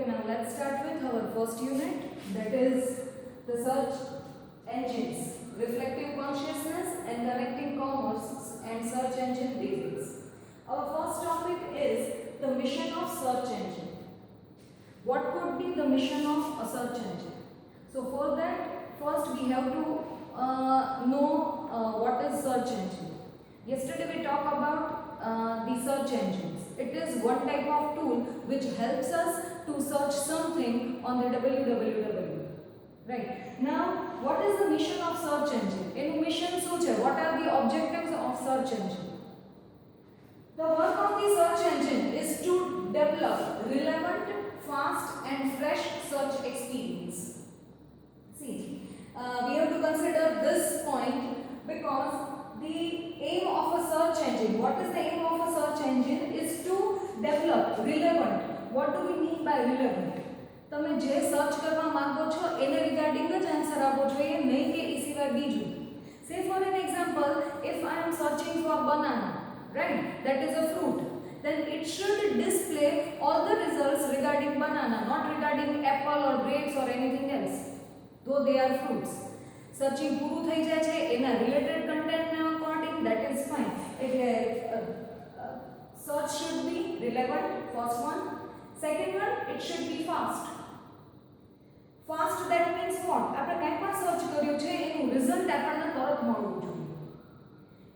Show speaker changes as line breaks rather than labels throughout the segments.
Okay, now let's start with our first unit, that is the search engines, reflective consciousness and connecting commerce and search engine basics. Our first topic is the mission of search engine. What could be the mission of a search engine? So for that, first we have to know what is search engine. Yesterday we talked about the search engines. It is one type of tool which helps us to search something on the www. Right. Now, what is the mission of search engine? In mission શું છે? What are the objectives of search engine? The work of the search engine is to develop relevant, fast and fresh search experience. See, we have to consider this point because the aim of a search engine, what is the aim of a search engine, is to develop relevant. What do we mean by relevant? તમે જે search કરવા માંગો છો એને regarding જ answer આપવો જોઈએ, નહીં કે એ સિવાય બીજું. Say for an example, if I am searching for banana, right, that is a fruit, then it should display all the results regarding banana, not regarding apple or grapes or anything else, though they are fruits. Searching પૂરું થઈ જાય છે એના related કન્ટેન્ટના according, that is fine. એટલે search should be relevant, first one. Second one, it should be fast. Fast, that means what? આપણે કંઈ પણ સર્ચ કર્યું છે એનું રિઝલ્ટ આપણને તરત મળવું જોઈએ.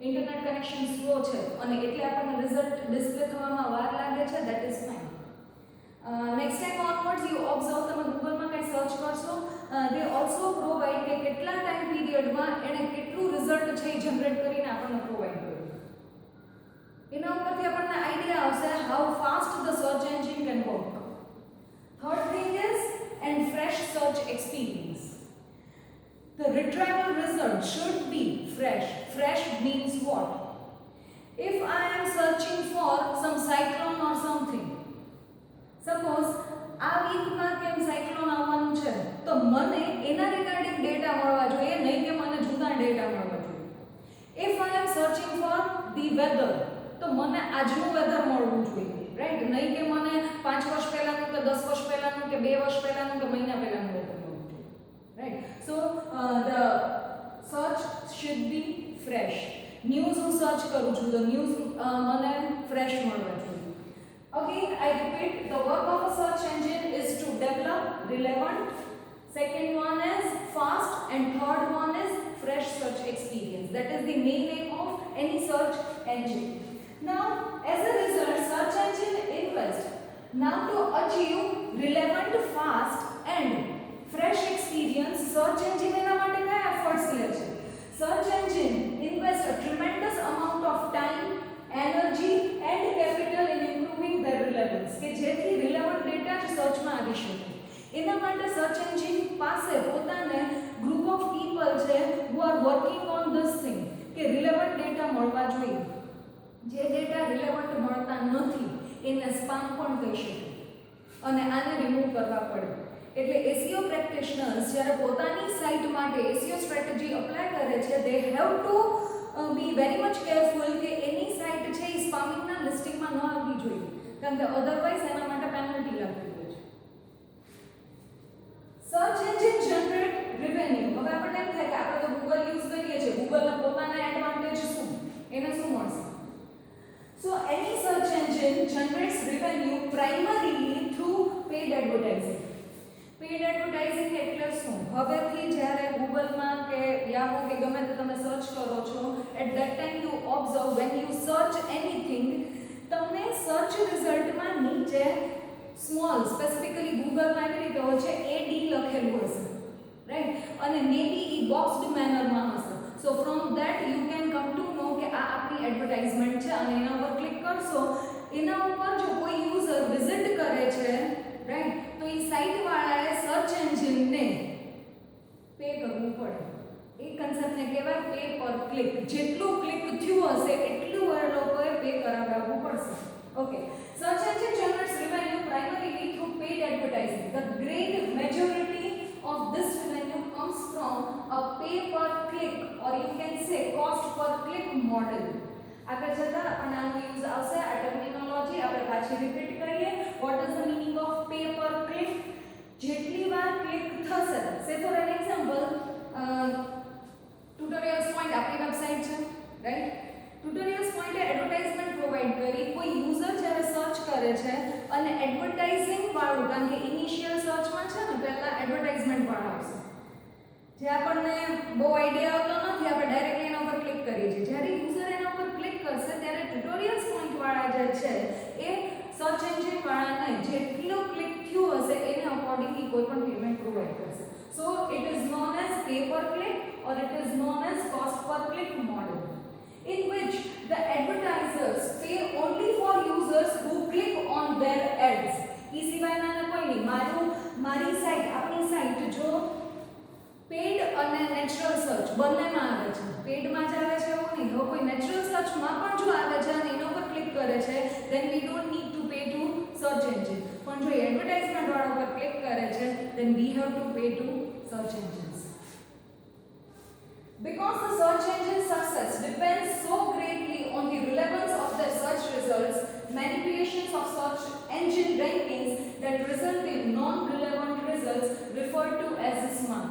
ઇન્ટરનેટ કનેક્શન સ્લો છે અને એટલે આપણને રિઝલ્ટ ડિસ્પ્લે થવામાં વાર લાગે છે, that is fine. Next time onwards you observe, તમે ગૂગલમાં કંઈ સર્ચ કરશો, they also provide કે કેટલા ટાઈમ પીરિયડમાં એને કેટલું રિઝલ્ટ છે એ જનરેટ કરીને આપણને પ્રોવાઈડ કરે. એના ઉપરથી આપણને આઈડિયા આવશે how fast the search engine can work. Third thing is and fresh search experience. The retrieval result should be fresh. Fresh means what? If I am searching for some cyclone or something, suppose આ વીકમાં કેમ cyclone આવવાનું છે, તો મને એના regarding data મળવા જોઈએ, નહીં કે મને જૂના ડેટા મળવા જોઈએ. If I am searching for the weather, તો મને આજનું વેધર મળવું જોઈએ, રાઈટ, નહીં કે મને 5 વર્ષ પહેલાનું કે 10 વર્ષ પહેલાનું કે 2 વર્ષ પહેલાનું કે મહિના પહેલાનું વેધર મળવું જોઈએ, right. So the search should be fresh. News હું સર્ચ કરું છું તો ન્યૂઝ મને ફ્રેશ મળવા જોઈએ. Again, I repeat, the work of a search engine is to develop relevant, second one is fast, and third one is fresh search experience. That is the main aim of any search engine. Now, as a result, search engine invest. Now, to achieve relevant, fast and fresh experience, search engine એના માટે કયા efforts લે છે? Search engine invest a tremendous amount of time, energy and capital in improving their relevance, કે જેથી relevant data જ સર્ચમાં આવી શકે. એના માટે search engine પાસે પોતાને group of people છે who are working on this thing, કે relevant data મળવા જોઈએ. જે ડેટા રિલેવન્ટ મળતા નથી એને સ્પામ પણ કહી શકે અને આને રિમૂવ કરવા પડે. એટલે એસીઓ પ્રેક્ટિશનર્સ જ્યારે પોતાની સાઇટ માટે એસીઓ સ્ટ્રેટેજી અપ્લાય કરે છે, they have to be very much careful કે એની સાઇટ છે એ સ્પામિંગના લિસ્ટિંગમાં ન આવવી જોઈએ, કારણ કે અધરવાઇઝ એના માટે પેનલ્ટી લાગતી હોય છે. Search engine generate revenue. હવે આપણને એમ થાય કે આપણે તો ગૂગલ યુઝ કરીએ છીએ, ગૂગલના પોતાના એડવાન્ટેજ શું, એને શું મળશે? So any search engine generates revenue primarily through paid advertising. Paid advertising એટલે શું? હવેથી જ્યારે ગૂગલમાં કે યાહુ કે ગમે તે તમે સર્ચ કરો છો, at that time you observe when you search anything, તમને સર્ચ રિઝલ્ટમાં નીચે સ્મોલ સ્પેસિફિકલી ગૂગલમાં એવી રીતે હોય છે AD લખેલું હશે, રાઈટ, અને મેબી એ બોક્સ્ડ મેનરમાં હશે. So from that you can come to know કે આ આપણી એડવર્ટાઇઝમેન્ટ છે અને એના ઉપર ક્લિક કરશો, એના ઉપર જો કોઈ યુઝર વિઝિટ કરે છે, રાઈટ, તો એ સાઇટ વાળાએ સર્ચ એન્જિનને પે કરવું પડે. એ કન્સેપ્ટને કહેવાય પે પર ક્લિક. જેટલું ક્લિક થયું હશે એટલું એ લોકોએ પે કરાવવું પડશે. Okay, search engine generates revenue primarily through paid advertising. The great majority of this revenue comes from a pay per click or you can say cost per click model. આગળ જતા આપણને આનો યુઝ આવશે. આ terminology આપણે પાછી repeat કરીએ. What is the meaning of pay per click? Advertising વાળું, કારણ કે ઇનિશિયલ સર્ચમાં છે ને પહેલા એડવર્ટાઇઝમેન્ટ વાળા આવશે, જે આપણને બહુ આઈડિયા આવતો નથી, આપણે ડાયરેક્ટલી એના ઉપર ક્લિક કરીએ છીએ. જ્યારે યુઝર એના ઉપર ક્લિક કરશે ત્યારે ટ્યુટોરિયલ્સ પોઈન્ટ વાળા જે છે એ સર્ચ એન્જિન વાળા નહીં, જેટલો ક્લિક થયું હશે એને અકોર્ડિંગલી કોઈ પણ પેમેન્ટ પ્રોવાઈડ કરશે. So it is known as pay પર click or it is known as cost per click model, in which the advertisers pay only for users who click on their ads. એ સિવાયના કોઈ નહીં. મારી site, આપણી site જો pad અને natural search બંનેમાં આવે છે, પેડમાં જ આવે છે એવું નહીં, હવે કોઈ નેચરલ સર્ચમાં પણ જો આવે છે અને એના પર ક્લિક કરે છે then we don't need to pay to search engine. પણ જો એડવર્ટાઇઝમેન્ટ વાળા પર ક્લિક કરે છે then we have to pay to search engines. Because the search engine's success depends so greatly on the relevance of their search results, manipulations of search engine rankings that result in non-relevant results referred to as spam.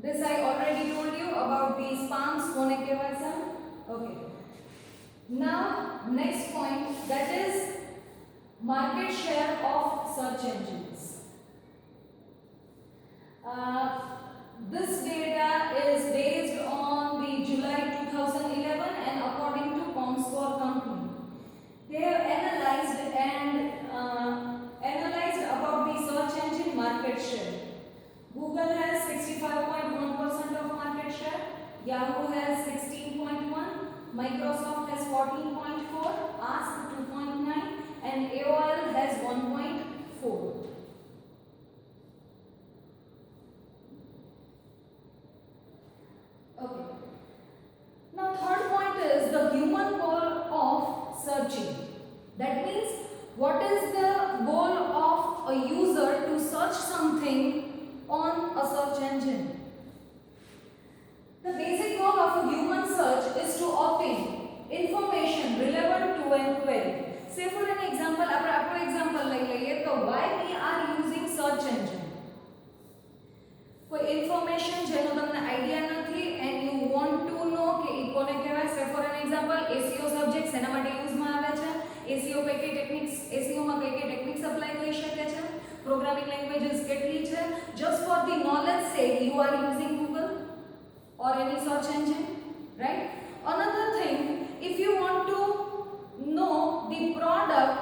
This I already told you about the spams. Kone kehvaય છે? Okay. Now next point, that is market share of search engines. This data is based on the July 2011 and according to Comscore company. They have analyzed about the search engine market share. Google has 65.1% of market share, Yahoo has 16.1, Microsoft has 14.4, Ask 2.9 and AOL has 1.4. Okay. Now third point is the human goal of searching. That means what is the goal of a user to search something on a search engine? The basic goal of a human search is to obtain information relevant to an query. Say for an example, આપણે example લઈ લઈએ તો why we are using search engine. કોઈ information જેનો તમને idea નથી and you want to know કે ઈ કોને કહેવાય. Say for an example, SEO subjects એના માટે યુઝમાં આવે છે. SEO કઈ કઈ ટેકનિક્સ, SEO માં કઈ કઈ ટેકનિક્સ અપ્લાય થઈ શકે છે, પ્રોગ્રામિંગ લેંગ્વેजेस કેટલી છે. Just for the knowledge sake you are using Google or any search engine, right? Another thing, if you want to know the product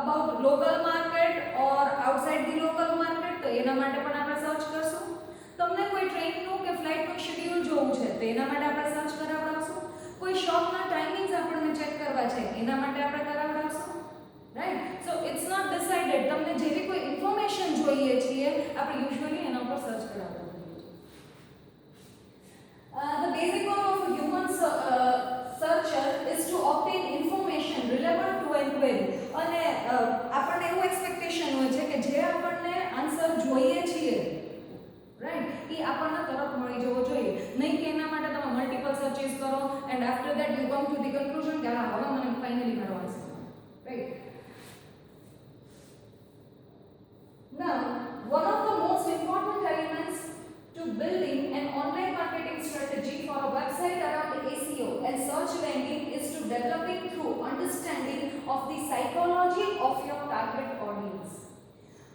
about local market or outside the local market તો એના માટે પણ આપણે search કરશું. તમને કોઈ ટ્રેનનું કે ફ્લાઇટનું schedule જોવું છે તો એના માટે આપણે સર્ચ કરાવડાવશું. કોઈ શોપના ટાઈમિંગ્સ આપણને ચેક કરવા છે એના માટે આપણે કરાવડાવશું, right? So it's not decided. તમને જેવી કોઈ ઇન્ફોર્મેશન જોઈએ છીએ આપણે યુઝ્યુઅલી એના ઉપર સર્ચ કરાવડાવીએ છીએ. The basic goal of a human searcher is to obtain information relevant to an query. અને આપણને એવું એક્સપેક્ટેશન હોય છે કે જે આપણને આન્સર જોઈએ છીએ, રાઈટ, એ આપણને તરત મળી જવો જોઈએ. નહીં કે એના માટે તમે મલ્ટિપલ સર્ચિસ કરો and after that you come to the conclusion કે હા હવે મને ફાઇનલી મારો answer, right? Now, one of the most important elements to building an online marketing strategy for a website around SEO and search ranking is to developing through understanding of the psychology of your target audience.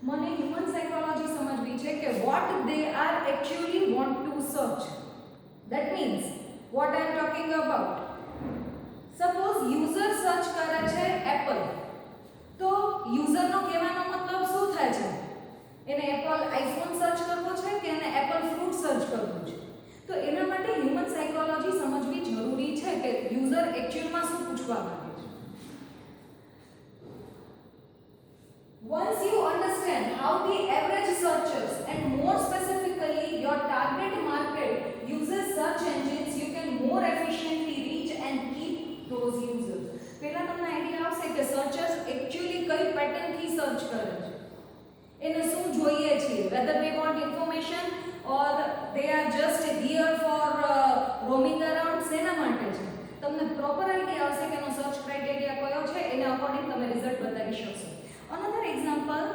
મને human psychology સમજવી છે કે what they are actually want to search. That means what I am talking about. Suppose user search કરે છે apple, તો user નો કહેવાનો મતલબ શું થાય છે? એને એપલ આઈફોન સર્ચ કરવો છે કે એને એપલ ફ્રૂટ સર્ચ કરવું છે? તો એના માટે હ્યુમન સાયકોલોજી સમજવી જરૂરી છે કે યુઝર એક્ચ્યુઅલમાં શું પૂછવા માંગે છે. Once you understand how the average searchers and more specifically your target market uses search engines, you can more efficiently reach and keep those users. પહેલા તમને આઈડિયા આવશે કે સર્ચર્સ એક્ચ્યુઅલી કઈ પેટર્નથી સર્ચ કરે છે, એને શું જોઈએ છે, whether they want information or they are just here for roaming around. શેના માટે છે તમને પ્રોપર આઈડિયા આવશે કે એનો સર્ચ ક્રાઇટેરિયા કયો છે, એને અકોર્ડિંગ તમે રિઝલ્ટ બતાવી શકશો. Another example,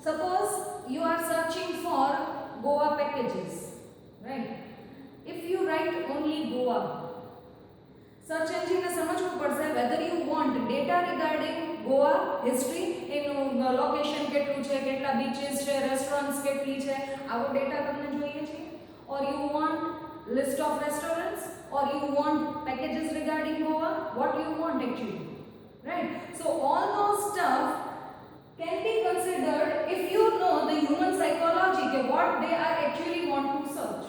suppose you are searching for Goa packages, right? If you write only Goa, search engine ને સમજવું પડશે whether you want data Goa history, એનું લોકેશન કેટલું છે, કેટલા બીચીસ છે, રેસ્ટોરન્ટ્સ કેટલી છે, આવો ડેટા તમને જોઈએ છે. Or you want list of restaurants, or you want packages regarding Goa, what you want actually, right? So all those stuff can be considered if you know the human psychology, what they are actually want to search.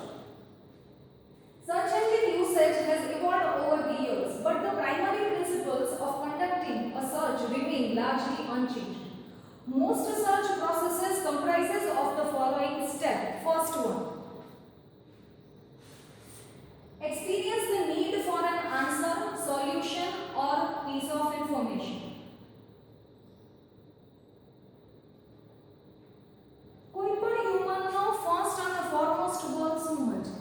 Search engine usage has evolved over the years, but the primary principles of conducting a search remain largely unchanged. Most search processes comprises of the following step. First one, experience the need for an answer, solution or piece of information. કોઈ પણ હ્યુમનનો first અને foremost goal શું હોય છે?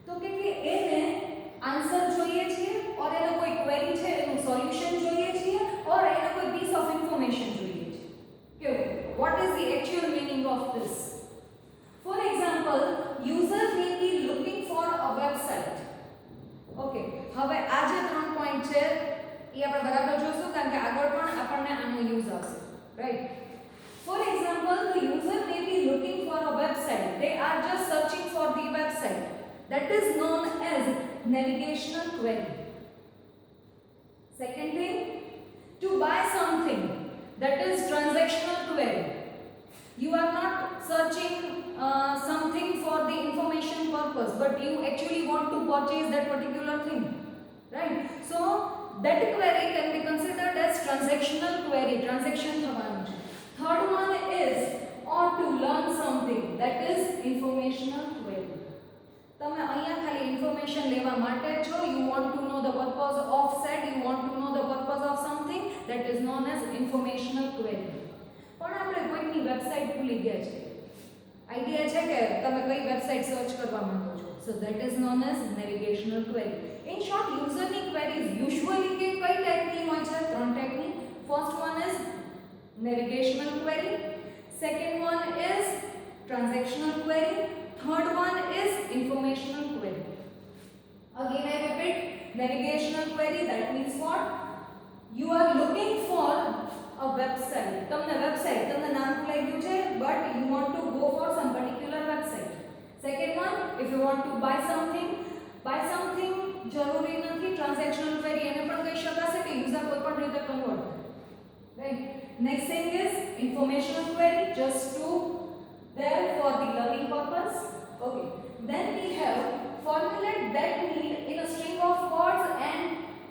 તો કે એને answer જોઈએ છીએ, ઓર એને કોઈ ક્વેરી છે એનું સોલ્યુશન જોઈએ છીએ, ઓર એને કોઈ પીસ ઓફ ઇન્ફોર્મેશન જોઈએ છે. કેવું? What is the actual meaning of this? For example, user may be looking for a website. Okay, હવે આ જે 3 પોઈન્ટ છે એ આપણે બરાબર જોશું કારણ કે આગળ પણ આપણને આનો યુઝ આવશે, right? For example, the user may be looking for a website. They are just searching for the website. That is known as navigational query. Second thing, to buy something, that is transactional query. You are not searching something for the information purpose, but you actually want to purchase that particular thing, right? So that query can be considered as transactional query. Transaction થવાનું છે. Third one is or to learn something, that is informational query. તમે અહીંયા ખાલી information લેવા માટે છો, you want to know the purpose of said, you want to know the purpose of something, that is known as informational query. પણ આપણે કોઈની website ભૂલી ગયા છે, આઈડિયા છે કે તમે કઈ વેબસાઇટ સર્ચ કરવા માંગો છો, so that is known as navigational query. In short, userની queries usually કઈ ટાઈપની હોય છે? 3 ટાઈપની. First one is navigational query, second one is transactional query, third one is informational query. Again I repeat, navigational query, that means what? You are looking for a website. તમને website, તમને નામ લાગ્યું છે, but you want to go for some particular website. Second one, if you want to buy something જરૂરી નથી. Transactional query એને પણ કહી શકાશે કે યુઝર કોઈ પણ રીતે કન્વર્ટ કરે, right? Next thing is informational query, just to there for the learning purpose. Okay, then we have formulate that need in a string of words and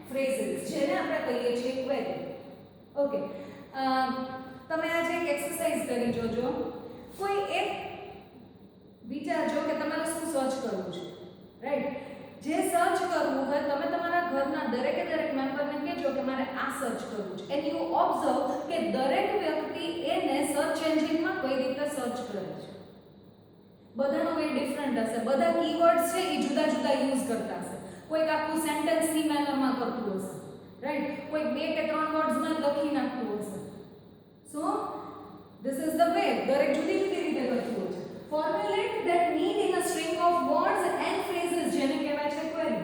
phrases, જેને આપણે કહીએ છીએ query. Okay, તમે આજે એક એક્સરસાઇઝ કરી જોજો. કોઈ એક વિચારજો કે તમારે શું સર્ચ કરવું છે, રાઈટ? જે સર્ચ કરવું હોય તમે તમારા ઘરના દરેકે દરેક મેમ્બરને કહેજો કે મારે આ સર્ચ કરવું છે, એન્ડ યુ ઓબ્ઝર્વ કે દરેક વ્યક્તિ એને સર્ચ એન્જિનમાં કઈ રીતે સર્ચ કરે છે. બધાનો વે ડિફરન્ટ હશે, બધા કીવર્ડ્સ છે એ જુદા જુદા યુઝ કરતા હશે. કોઈક આખું સેન્ટેન્સની મેનરમાં કરતું હશે, રાઈટ? કોઈક 2 કે 3 વર્ડ્સમાં લખી નાખતું હશે. So this is the way, દરેક જુદી જુદી રીતે કરતું હોય છે. Formulate that need in a string of words and phrases, જેને કહેવાય છે query.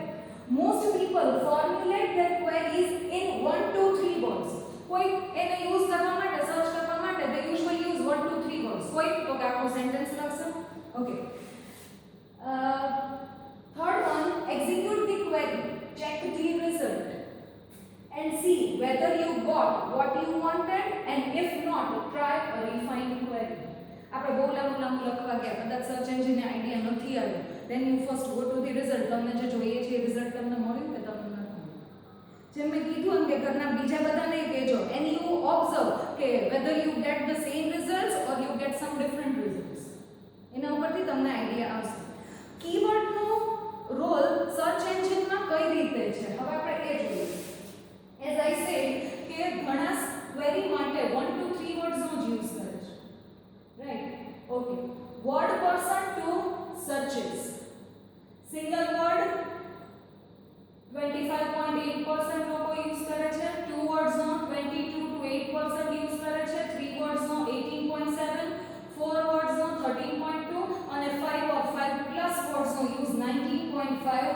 Most people formulate their queries in 1 to 3 words. કોઈ એને યુઝ કરવા માટે, સર્ચ કરવા માટે they usually use 1 to 3 words. કોઈ તો કે આખો સેન્ટેન્સ લખશે. Okay. Third one, execute the query, check the result and see whether you got what you wanted, and if not, try a refined query. આપણે બહુ લાંબુ લખવા ગયા, કદાચ સર્ચ એન્જિનને આઈડિયા નથી આવ્યો, then you first go to the result. તમને જે જોઈએ છે એ રિઝલ્ટ તમને મળ્યું કે તમને નથી મળ્યું? જેમ મેં કીધું એમ કે ઘરના બીજા બધાને કહેજો, and you observe કે whether you get the same results or you get some different results. એના ઉપરથી તમને આઈડિયા આવશે. કીવર્ડનો રોલ સર્ચ એન્જિનમાં કઈ રીતે છે હવે આપણે એ જોઈએ. એઝ આઈ સેડ કે ઘણા ક્વેરી માટે 1 to 3 વર્ડ્સનો જ યુઝ કરે છે, right? Okay, word person two searches, single word 25.8% લોકો યુઝ કરે છે, 2 વર્ડ્સનો 22 to 8% યુઝ કરે છે, 3 વર્ડ્સનો 18.7, 4 વર્ડ્સનો 13.2 અને 5 or 5 plus વર્ડ્સનો યુઝ 19.5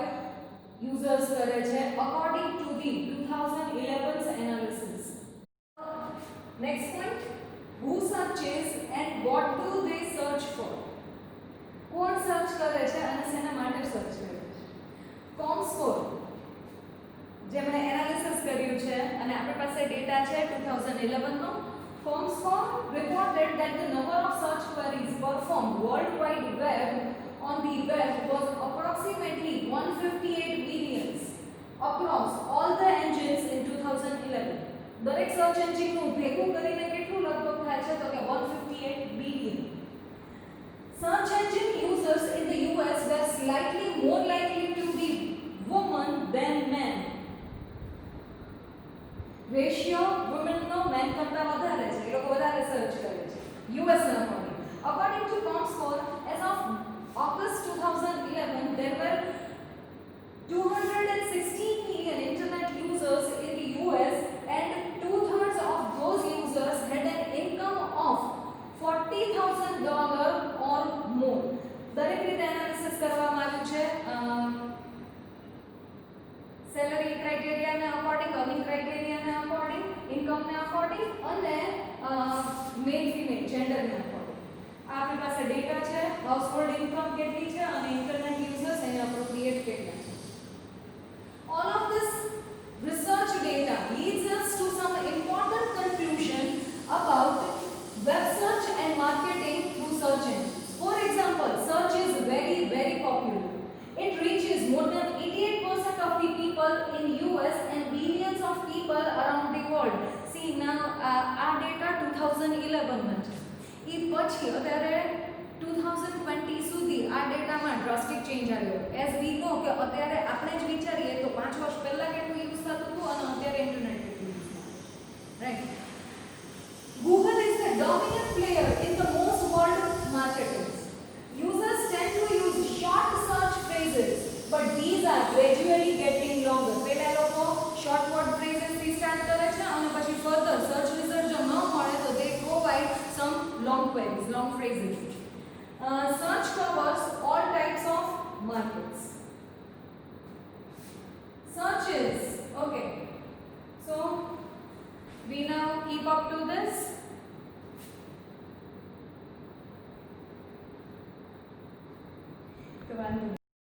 યુઝર્સ કરે છે, according to the 2011's analysis. Next point, who searches and what do they search for? કોણ સર્ચ કરે છે અને શેના માટે સર્ચ કરે છે? કોમસ્કોર જેમણે એનાલિસિસ કર્યું છે અને આપણી પાસે ડેટા છે 2011 નો. Comscore reported that the number of search queries performed worldwide web on the web was approximately 158 billions across all the engines in 2011. દરેક સર્ચ એન્જિનનું ભેગું કરીને કેટલું લગભગ થાય છે તો કે 158 billion. Search engine users in the US were slightly more likely to be women than men. Ratio women no men કરતા વધારે છે, એ લોકો વધારે સર્ચ કરે છે US ના according. According to Comscore, as of August 2011, there were 216 million internet users in the US and 2/3 of those users had an income of $40,000 or more. દરેક રીતે એનાલિસિસ કરવામાં આવ્યું છે સેલરી ક્રાઇટેરિયાને અકોર્ડિંગ, અર્નિંગ ક્રાઇટેરિયાને અકોર્ડિંગ, ઇન્કમને according અને male female જેન્ડરને according. આ આપણી પાસે ડેટા છે, હાઉસહોલ્ડ ઇન્કમ કેટલી છે અને ઇન્ટરનેટ યુઝર્સ એને અપ્રોપ્રિએટ કેટલા છે. All of this research data leads us to some important conclusion about web search and marketing through search engines. For example, search is very, very popular. It reaches more than 88% of the people in US and billions of people around the world. See now, our data 2011 માં છે. એ પછી અત્યારે 2020 સુધી આ ડેટામાં drastic change આવ્યો. As વી નો કે અત્યારે આપણે જ વિચારીએ તો 5 વર્ષ પહેલા કેટલું યુઝ થતું હતું અને અત્યારે ઇન્ટરનેટ કેટલું યુઝ થાય, right? Google is the dominant player in the most world marketplace. Users tend to use short search phrases, but these are gradually getting longer. પહેલા લોકો short word phrases થી સ્ટાર્ટ કરે છે અને પછી ફર્ધર સર્ચ રિઝલ્ટ જો ન મળે તો they provide some long queries, long phrases. Search covers all types of markets. Searches, okay. So we now keep up to this. તો વાંધો